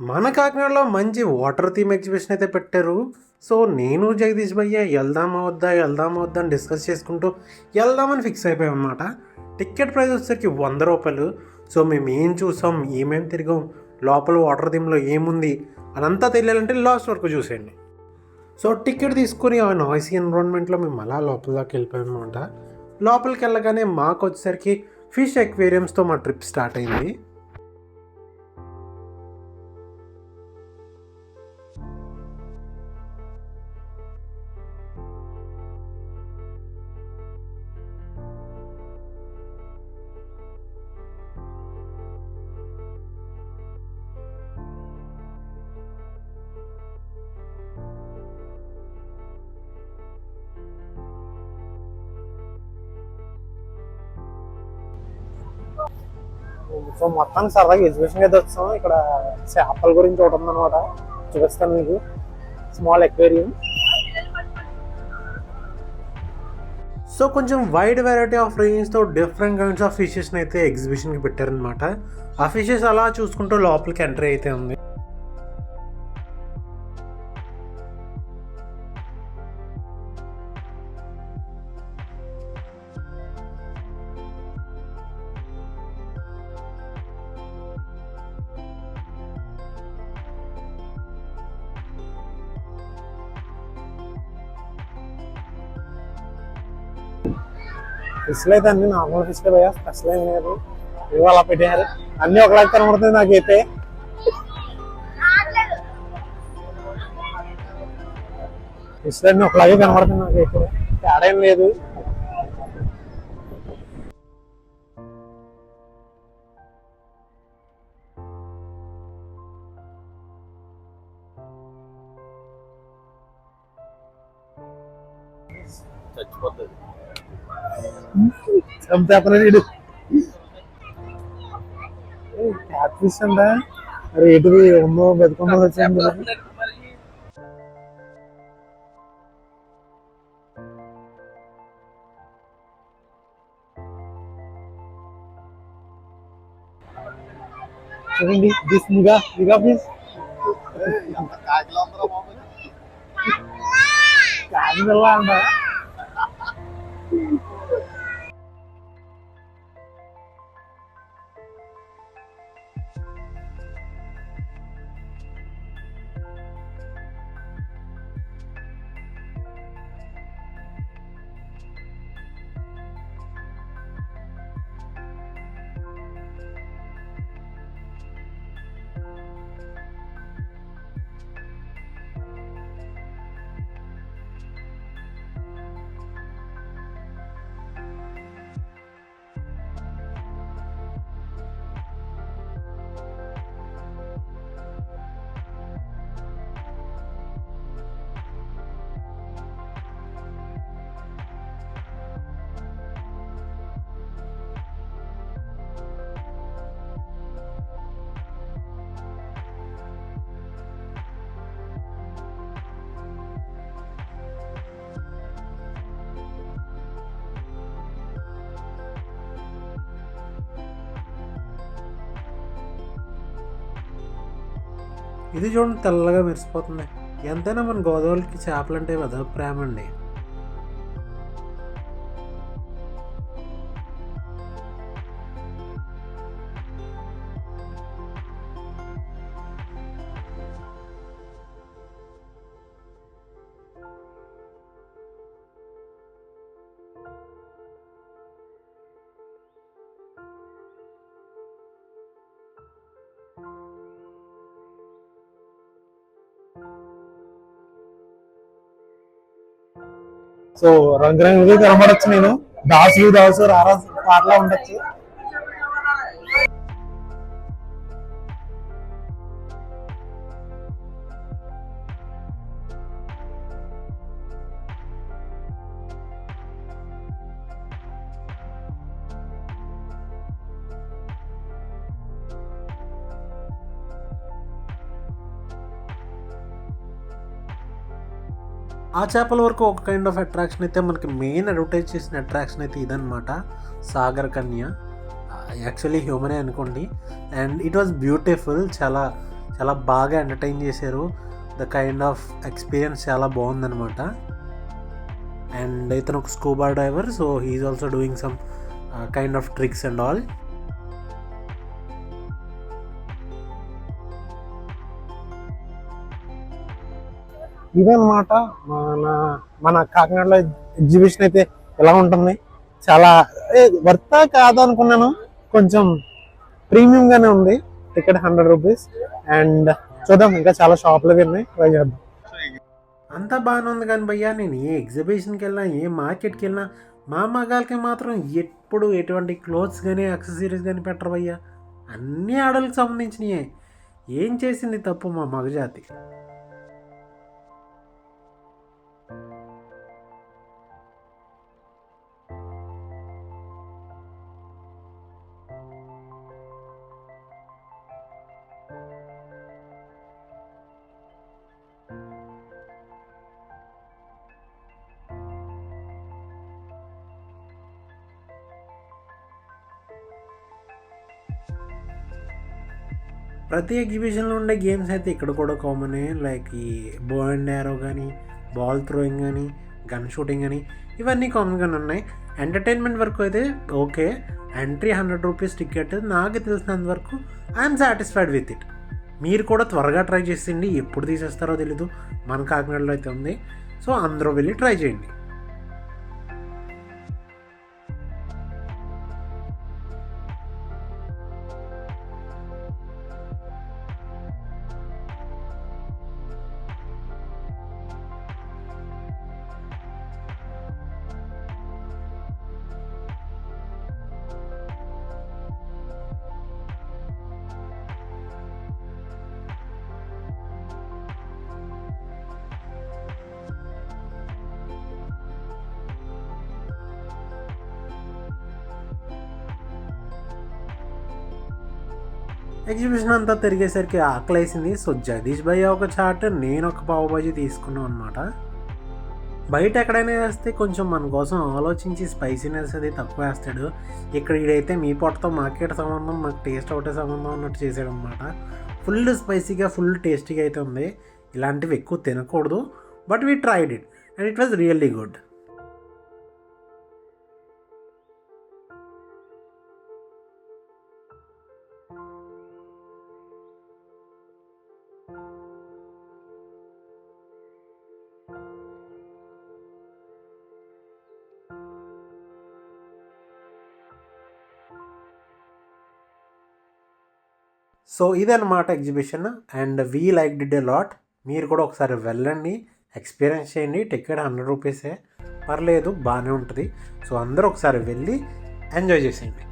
మన కాకినాడలో మంచి వాటర్ థీమ్ ఎగ్జిబిషన్ అయితే పెట్టారు. సో నేను జగదీష్ భయ్య వెళ్దామా వద్దా అని డిస్కస్ చేసుకుంటూ వెళ్దామని ఫిక్స్ అయిపోయాం అనమాట. టికెట్ ప్రైస్ వచ్చేసరికి రూ. 100. సో మేము ఏం చూసాం, ఏమేమి తిరిగాం, లోపల వాటర్ థీమ్లో ఏముంది అదంతా తెలియాలంటే లాస్ట్ వరకు చూసేయండి. సో టికెట్ తీసుకుని ఆ నాయిసీ ఎన్విరాన్మెంట్లో మేము అలా లోపలికి వెళ్ళిపోయామన్నమాట. లోపలికి వెళ్ళగానే మాకు వచ్చేసరికి ఫిష్ ఎక్వేరియంస్తో మా ట్రిప్ స్టార్ట్ అయింది. సో మొత్తానికి సరదాగా ఎగ్జిబిషన్ అయితే వచ్చాం. ఇక్కడ చేపల గురించి ఒకటి ఉందన్నమాట, చూపిస్తాను మీకు. Small aquarium. సో కొంచెం వైడ్ వెరైటీ ఆఫ్ రేంజ్తో డిఫరెంట్ కైండ్స్ ఆఫ్ ఫిషెస్ని అయితే ఎగ్జిబిషన్కి పెట్టారనమాట. ఆ ఫిషెస్ అలా చూసుకుంటూ లోపలికి ఎంట్రీ అయితే ఉంది. ఫిష్లు అయితే అన్ని నార్మల్ ఫిష్లే పోయా, స్పెషల్ ఏం లేదు. ఇవి అలా పెట్టారు, అన్నీ ఒకలాగా కనబడుతుంది నాకైతే. ఫిష్లు అన్నీ ఒకలాగే కనబడుతుంది నాకైతే, తేడా ఏం లేదు. చచ్చిపోతుంది చంపేపనీడు. క్యాట్ ఫిష్ అంట, రేటు ఉందో బతుకుందో వచ్చింది. చూడండి దిస్ నిగా ఫిష్. కాకి పిల్ల అంట. ఇది చూడండి తెల్లగా మెరిసిపోతుంది. ఎంతైనా మన గోదావరికి చేపలంటే అదొక ప్రేమ అండి. సో రంగురంగులుగా కనబడచ్చు. నేను దాసు రారాజు పాటలా ఉండొచ్చు. ఆ చేపల వరకు ఒక కైండ్ ఆఫ్ అట్రాక్షన్ అయితే మనకి మెయిన్ అడ్వర్టైజ్ చేసిన అట్రాక్షన్ అయితే ఇదన్నమాట, సాగర్ కన్య. యాక్చువల్లీ హ్యూమనే అనుకోండి. అండ్ ఇట్ వాజ్ బ్యూటిఫుల్, చాలా చాలా బాగా ఎంటర్టైన్ చేశారు. ద కైండ్ ఆఫ్ ఎక్స్పీరియన్స్ చాలా బాగుందనమాట. అండ్ ఇతను ఒక scuba diver, so he's also doing some kind of tricks and all. ఇదన్నమాట మన మన కాకినాడలో ఎగ్జిబిషన్ అయితే ఎలా ఉంటుంది. చాలా వర్తా కాదు అనుకున్నాను, కొంచెం ప్రీమియంగానే ఉంది. Ticket 100 rupees. అండ్ చూద్దాం, ఇంకా చాలా షాపులు ఉన్నాయి, ట్రై చేద్దాం. అంతా బాగానే ఉంది కానీ భయ్యా, నేను ఏ ఎగ్జిబిషన్కి వెళ్ళినా ఏ మార్కెట్కి వెళ్ళినా మా మగాళ్ళకి మాత్రం ఎప్పుడు ఎటువంటి క్లోత్స్ కానీ యాక్సెసరీస్ కానీ పెట్టరు భయ్యా. అన్నీ ఆడలకు సంబంధించినయే. ఏం చేసింది తప్పు మా మగజాతి? ప్రతి ఎగ్జిబిషన్లో ఉండే గేమ్స్ అయితే ఇక్కడ కూడా కామనే. లైక్ ఈ బో అండ్ యారో కానీ, బాల్ థ్రోయింగ్ కానీ, గన్ షూటింగ్ కానీ, ఇవన్నీ కామన్గానే ఉన్నాయి. ఎంటర్టైన్మెంట్ వరకు అయితే ఓకే. Entry 100 rupees ticket. నాకు తెలిసినంత వరకు ఐఎమ్ సాటిస్ఫైడ్ విత్ ఇట్. మీరు కూడా త్వరగా ట్రై చేసేయండి. ఎప్పుడు తీసేస్తారో తెలీదు. మన కాకినాడలో అయితే ఉంది, సో అందరూ వెళ్ళి ట్రై చేయండి. ఎగ్జిబిషన్ అంతా తిరిగేసరికి ఆకలేసింది. సో జగదీష్ భయ్య ఒక చాట్, నేను ఒక పావు బాజీ తీసుకున్నాం అనమాట. బయట ఎక్కడైనా వేస్తే కొంచెం మన కోసం ఆలోచించి స్పైసీనెస్ అది తక్కువ వేస్తాడు. ఇక్కడ ఇదైతే మీ పొట్టతో మాకేట సంబంధం, మాకు టేస్ట్ ఒకటే సంబంధం అన్నట్టు చేసాడు అనమాట. ఫుల్ స్పైసీగా, ఫుల్ టేస్టీగా అయితే ఉంది. ఇలాంటివి ఎక్కువ తినకూడదు, but we tried it and it was really good. So ఇదన్నమాట exhibition and we like did a lot. మీరు కూడా ఒకసారి వెళ్ళండి, ఎక్స్పీరియన్స్ చేయండి. టికెట్ 100 రూపీసే, పర్లేదు, బాగానే ఉంటుంది. సో అందరూ ఒకసారి వెళ్ళి ఎంజాయ్ చేసేయండి.